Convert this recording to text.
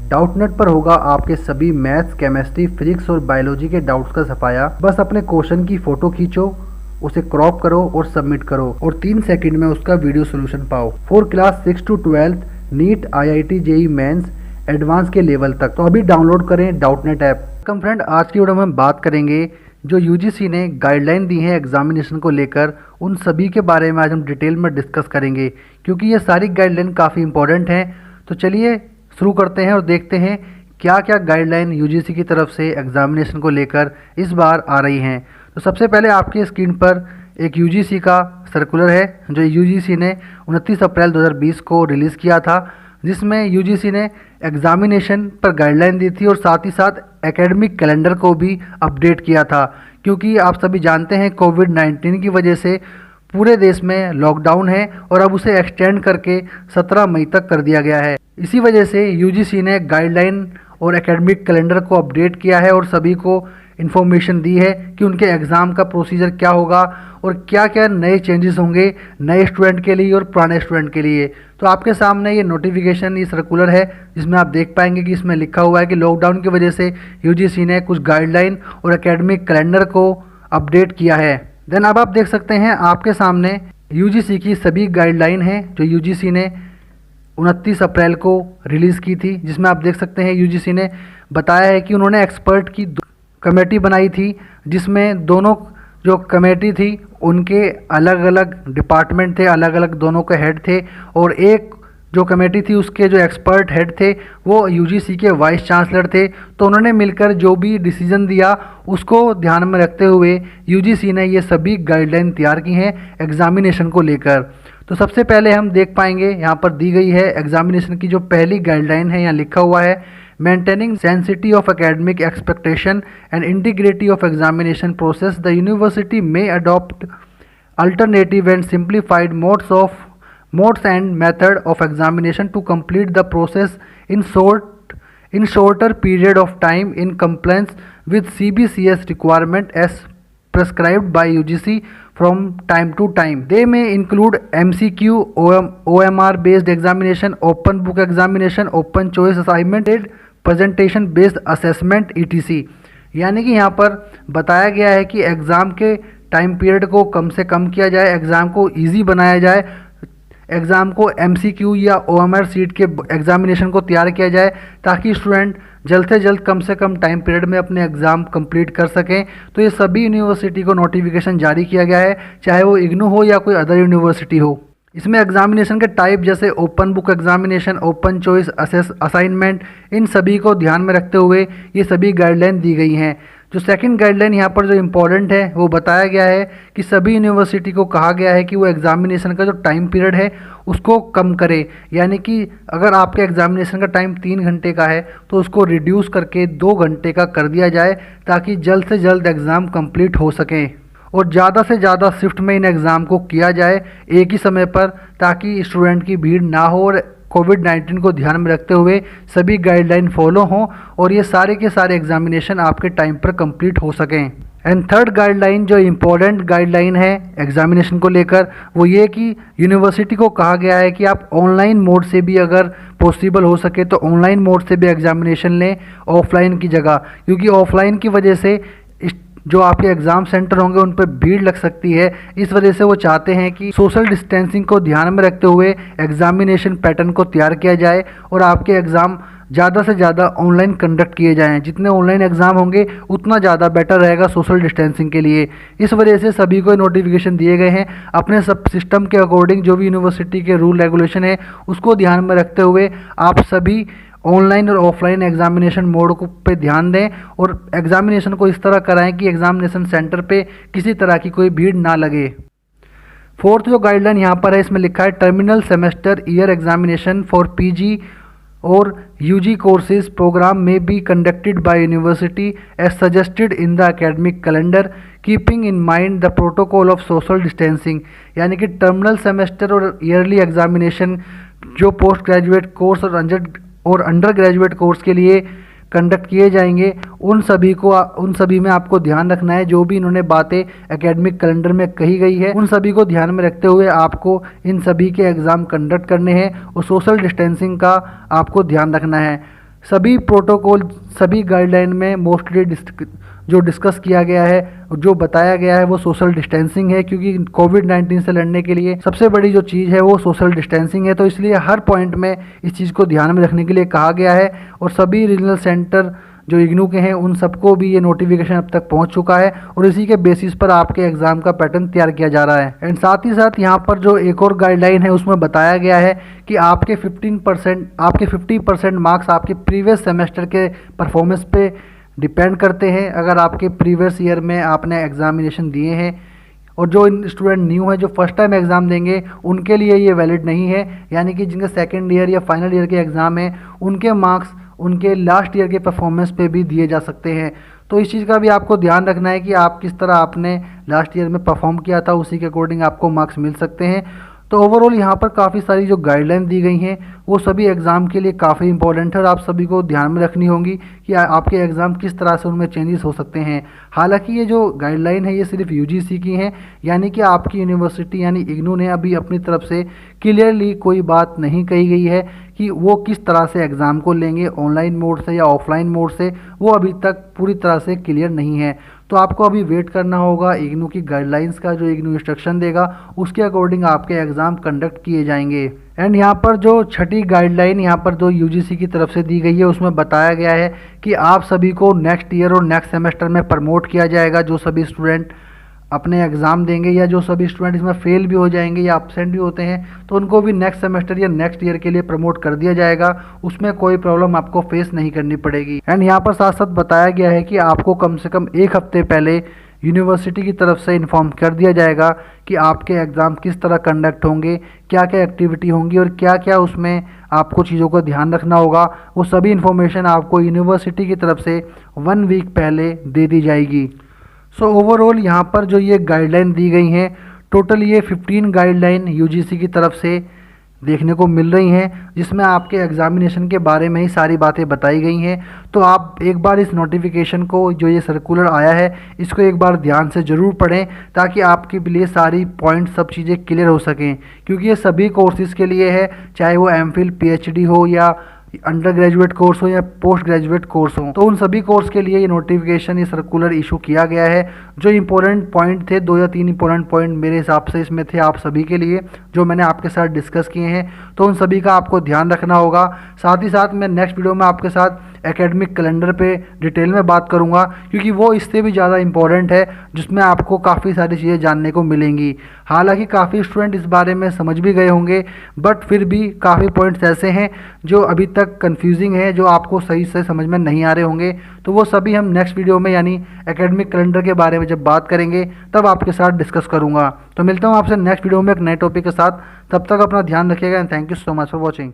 Doubtnut पर होगा आपके सभी मैथ्स, केमिस्ट्री, फिजिक्स और बायोलॉजी के डाउट्स का सफाया। बस अपने क्वेश्चन की फोटो खींचो, उसे क्रॉप करो और सबमिट करो और 3 सेकंड में उसका वीडियो सोल्यूशन पाओ। For class 6 to 12 NEET, IIT, JEE mains, advance के लेवल तक। तो अभी डाउनलोड करें डाउटनेट ऐप। कम फ्रेंड, आज की वीडियो में हम बात करेंगे जो यूजीसी ने गाइडलाइन दी है एग्जामिनेशन को लेकर, उन सभी के बारे में आज हम डिटेल में डिस्कस करेंगे, क्योंकि ये सारी गाइडलाइन काफ़ी इंपॉर्टेंट हैं। तो चलिए शुरू करते हैं और देखते हैं क्या क्या गाइडलाइन यूजीसी की तरफ से एग्जामिनेशन को लेकर इस बार आ रही हैं। तो सबसे पहले आपकी स्क्रीन पर एक यूजीसी का सर्कुलर है जो यूजीसी ने 29 अप्रैल 2020 को रिलीज़ किया था, जिसमें यूजीसी ने एग्जामिनेशन पर गाइडलाइन दी थी और साथ ही साथ एकेडमिक कैलेंडर को भी अपडेट किया था, क्योंकि आप सभी जानते हैं कोविड-19 की वजह से पूरे देश में लॉकडाउन है और अब उसे एक्सटेंड करके 17 मई तक कर दिया गया है। इसी वजह से यूजीसी ने गाइडलाइन और एकेडमिक कैलेंडर को अपडेट किया है और सभी को इन्फॉर्मेशन दी है कि उनके एग्ज़ाम का प्रोसीजर क्या होगा और क्या क्या नए चेंजेस होंगे नए स्टूडेंट के लिए और पुराने स्टूडेंट के लिए। तो आपके सामने ये नोटिफिकेशन, ये सर्कुलर है, जिसमें आप देख पाएंगे कि इसमें लिखा हुआ है कि लॉकडाउन की वजह से यूजीसी ने कुछ गाइडलाइन और एकेडमिक कैलेंडर को अपडेट किया है। देन अब आप देख सकते हैं आपके सामने यूजीसी की सभी गाइडलाइन हैं जो यूजीसी ने 29 अप्रैल को रिलीज़ की थी, जिसमें आप देख सकते हैं यूजीसी ने बताया है कि उन्होंने एक्सपर्ट की कमेटी बनाई थी, जिसमें दोनों जो कमेटी थी उनके अलग अलग डिपार्टमेंट थे, अलग अलग दोनों के हेड थे, और एक जो कमेटी थी उसके जो एक्सपर्ट हेड थे वो यूजीसी के वाइस चांसलर थे। तो उन्होंने मिलकर जो भी डिसीजन दिया उसको ध्यान में रखते हुए यूजीसी ने ये सभी गाइडलाइन तैयार की हैं एग्जामिनेशन को लेकर। तो सबसे पहले हम देख पाएंगे यहाँ पर दी गई है एग्जामिनेशन की जो पहली गाइडलाइन है, यहाँ लिखा हुआ है maintaining sanctity of academic expectation and integrity of examination process, the university में adopt alternative and simplified modes and method of examination to complete the process in shorter period of time in compliance with CBCS requirement as prescribed by UGC from time to time. They may include MCQ, OMR based examination, open book examination, open choice assignment, presentation based assessment etc. यानी कि यहाँ पर बताया गया है कि exam के time period को कम से कम किया जाए, एग्ज़ाम को ईजी बनाया जाए, एग्ज़ाम को MCQ या OMR सीट के एग्ज़ामिनेशन को तैयार किया जाए ताकि स्टूडेंट जल्द से जल्द कम से कम टाइम पीरियड में अपने एग्ज़ाम कंप्लीट कर सकें। तो ये सभी यूनिवर्सिटी को नोटिफिकेशन जारी किया गया है, चाहे वो इग्नू हो या कोई अदर यूनिवर्सिटी हो। इसमें एग्जामिनेशन के टाइप जैसे open book examination, open choice assignment, इन सभी को ध्यान में रखते हुए ये सभी गाइडलाइन दी गई हैं। जो सेकंड गाइडलाइन यहाँ पर जो इम्पोर्टेंट है वो बताया गया है कि सभी यूनिवर्सिटी को कहा गया है कि वो एग्जामिनेशन का जो टाइम पीरियड है उसको कम करे, यानी कि अगर आपके एग्जामिनेशन का टाइम 3 घंटे का है तो उसको रिड्यूस करके 2 घंटे का कर दिया जाए ताकि जल्द से जल्द एग्ज़ाम कंप्लीट हो सके और ज़्यादा से ज़्यादा शिफ्ट में इन एग्ज़ाम को किया जाए एक ही समय पर, ताकि स्टूडेंट की भीड़ ना हो और कोविड-19 को ध्यान में रखते हुए सभी गाइडलाइन फॉलो हों और ये सारे के सारे एग्जामिनेशन आपके टाइम पर कंप्लीट हो सकें। एंड थर्ड गाइडलाइन जो इम्पोर्टेंट गाइडलाइन है एग्जामिनेशन को लेकर वो ये कि यूनिवर्सिटी को कहा गया है कि आप ऑनलाइन मोड से भी अगर पॉसिबल हो सके तो ऑनलाइन मोड से भी एग्जामिनेशन लें ऑफलाइन की जगह, क्योंकि ऑफलाइन की वजह से जो आपके एग्ज़ाम सेंटर होंगे उन पर भीड़ लग सकती है। इस वजह से वो चाहते हैं कि सोशल डिस्टेंसिंग को ध्यान में रखते हुए एग्जामिनेशन पैटर्न को तैयार किया जाए और आपके एग्ज़ाम ज़्यादा से ज़्यादा ऑनलाइन कंडक्ट किए जाएँ। जितने ऑनलाइन एग्ज़ाम होंगे उतना ज़्यादा बेटर रहेगा सोशल डिस्टेंसिंग के लिए। इस वजह से सभी को नोटिफिकेशन दिए गए हैं। अपने सब सिस्टम के अकॉर्डिंग जो भी यूनिवर्सिटी के रूल रेगुलेशन है उसको ध्यान में रखते हुए आप सभी ऑनलाइन और ऑफलाइन एग्जामिनेशन मोड को पे ध्यान दें और एग्जामिनेशन को इस तरह कराएं कि एग्जामिनेशन सेंटर पे किसी तरह की कोई भीड़ ना लगे। फोर्थ जो गाइडलाइन यहाँ पर है इसमें लिखा है terminal semester year examination for PG और यूजी कोर्सेज प्रोग्राम में be conducted by university as suggested in the academic calendar keeping in mind the protocol of social distancing. यानी कि टर्मिनल सेमेस्टर और ईयरली एग्जामिनेशन जो post graduate course और under graduate course के लिए conduct किए जाएंगे उन सभी में आपको ध्यान रखना है। जो भी इन्होंने बातें एकेडमिक कैलेंडर में कही गई है उन सभी को ध्यान में रखते हुए आपको इन सभी के एग्ज़ाम कंडक्ट करने हैं और सोशल डिस्टेंसिंग का आपको ध्यान रखना है। सभी प्रोटोकॉल, सभी गाइडलाइन में मोस्टली जो डिस्कस किया गया है, जो बताया गया है वो सोशल डिस्टेंसिंग है, क्योंकि कोविड-19 से लड़ने के लिए सबसे बड़ी जो चीज़ है वो सोशल डिस्टेंसिंग है। तो इसलिए हर पॉइंट में इस चीज़ को ध्यान में रखने के लिए कहा गया है और सभी रीजनल सेंटर जो इग्नू के हैं उन सबको भी ये नोटिफिकेशन अब तक पहुंच चुका है और इसी के बेसिस पर आपके एग्ज़ाम का पैटर्न तैयार किया जा रहा है। एंड साथ ही साथ यहाँ पर जो एक और गाइडलाइन है उसमें बताया गया है कि आपके 50% मार्क्स आपके प्रीवियस सेमेस्टर के परफॉर्मेंस पे डिपेंड करते हैं। अगर आपके प्रीवियस ईयर में आपने एग्जामिनेशन दिए हैं और जो स्टूडेंट न्यू है, जो फर्स्ट टाइम एग्ज़ाम देंगे, उनके लिए ये वैलिड नहीं है। यानी कि जिनके सेकेंड ईयर या फाइनल ईयर के एग्ज़ाम है उनके मार्क्स उनके लास्ट ईयर के परफॉर्मेंस पे भी दिए जा सकते हैं। तो इस चीज़ का भी आपको ध्यान रखना है कि आप किस तरह आपने लास्ट ईयर में परफॉर्म किया था, उसी के अकॉर्डिंग आपको मार्क्स मिल सकते हैं। तो ओवरऑल यहाँ पर काफ़ी सारी जो गाइडलाइन दी गई हैं वो सभी एग्ज़ाम के लिए काफ़ी इंपॉर्टेंट है और आप सभी को ध्यान में रखनी होंगी कि आपके एग्ज़ाम किस तरह से उनमें चेंजेस हो सकते हैं। हालांकि ये जो गाइडलाइन है ये सिर्फ यूजीसी की हैं, यानी कि आपकी यूनिवर्सिटी यानी इग्नू ने अभी अपनी तरफ से क्लियरली कोई बात नहीं कही गई है कि वो किस तरह से एग्ज़ाम को लेंगे, ऑनलाइन मोड से या ऑफलाइन मोड से, वो अभी तक पूरी तरह से क्लियर नहीं है। तो आपको अभी वेट करना होगा इग्नू की गाइडलाइंस का, जो इग्नू इंस्ट्रक्शन देगा उसके अकॉर्डिंग आपके एग्ज़ाम कंडक्ट किए जाएंगे। एंड यहाँ पर जो छठी गाइडलाइन यहाँ पर जो यूजीसी की तरफ से दी गई है उसमें बताया गया है कि आप सभी को नेक्स्ट ईयर और नेक्स्ट सेमेस्टर में प्रमोट किया जाएगा। जो सभी स्टूडेंट अपने एग्ज़ाम देंगे या जो सभी स्टूडेंट इसमें फेल भी हो जाएंगे या एब्सेंट भी होते हैं तो उनको भी नेक्स्ट सेमेस्टर या नेक्स्ट ईयर के लिए प्रमोट कर दिया जाएगा। उसमें कोई प्रॉब्लम आपको फेस नहीं करनी पड़ेगी। एंड यहाँ पर साथ साथ बताया गया है कि आपको कम से कम एक हफ्ते पहले यूनिवर्सिटी की तरफ से इन्फॉर्म कर दिया जाएगा कि आपके एग्ज़ाम किस तरह कंडक्ट होंगे, क्या क्या एक्टिविटी होंगी और क्या क्या उसमें आपको चीज़ों का ध्यान रखना होगा। वो सभी इन्फॉर्मेशन आपको यूनिवर्सिटी की तरफ से 1 वीक पहले दे दी जाएगी। सो ओवरऑल यहाँ पर जो ये गाइडलाइन दी गई हैं, टोटल ये 15 गाइडलाइन यूजीसी की तरफ से देखने को मिल रही हैं, जिसमें आपके एग्जामिनेशन के बारे में ही सारी बातें बताई गई हैं। तो आप एक बार इस नोटिफिकेशन को, जो ये सर्कुलर आया है, इसको एक बार ध्यान से ज़रूर पढ़ें ताकि आपके लिए सारी पॉइंट सब चीज़ें क्लियर हो सकें, क्योंकि ये सभी कोर्सेज़ के लिए है, चाहे वो एमफिल पीएचडी हो या अंडर ग्रेजुएट कोर्स हो या पोस्ट ग्रेजुएट कोर्स हो। तो उन सभी कोर्स के लिए ये नोटिफिकेशन, ये सर्कुलर इशू किया गया है। जो इंपॉर्टेंट पॉइंट थे, 2 या 3 इंपॉर्टेंट पॉइंट मेरे हिसाब से इसमें थे आप सभी के लिए, जो मैंने आपके साथ डिस्कस किए हैं। तो उन सभी का आपको ध्यान रखना होगा। साथ ही साथ मैं नेक्स्ट वीडियो में आपके साथ एकेडमिक कैलेंडर पे डिटेल में बात करूंगा, क्योंकि वो इससे भी ज़्यादा इंपॉर्टेंट है, जिसमें आपको काफ़ी सारी चीज़ें जानने को मिलेंगी। हालांकि काफ़ी स्टूडेंट इस बारे में समझ भी गए होंगे, बट फिर भी काफ़ी पॉइंट्स ऐसे हैं जो अभी तक कंफ्यूजिंग है, जो आपको सही से समझ में नहीं आ रहे होंगे। तो वो सभी हम नेक्स्ट वीडियो में यानी एकेडमिक कैलेंडर के बारे में जब बात करेंगे तब आपके साथ डिस्कस करूँगा। तो मिलता हूँ आपसे नेक्स्ट वीडियो में एक नए टॉपिक के साथ। तब तक अपना ध्यान रखिएगा and thank you so much for watching.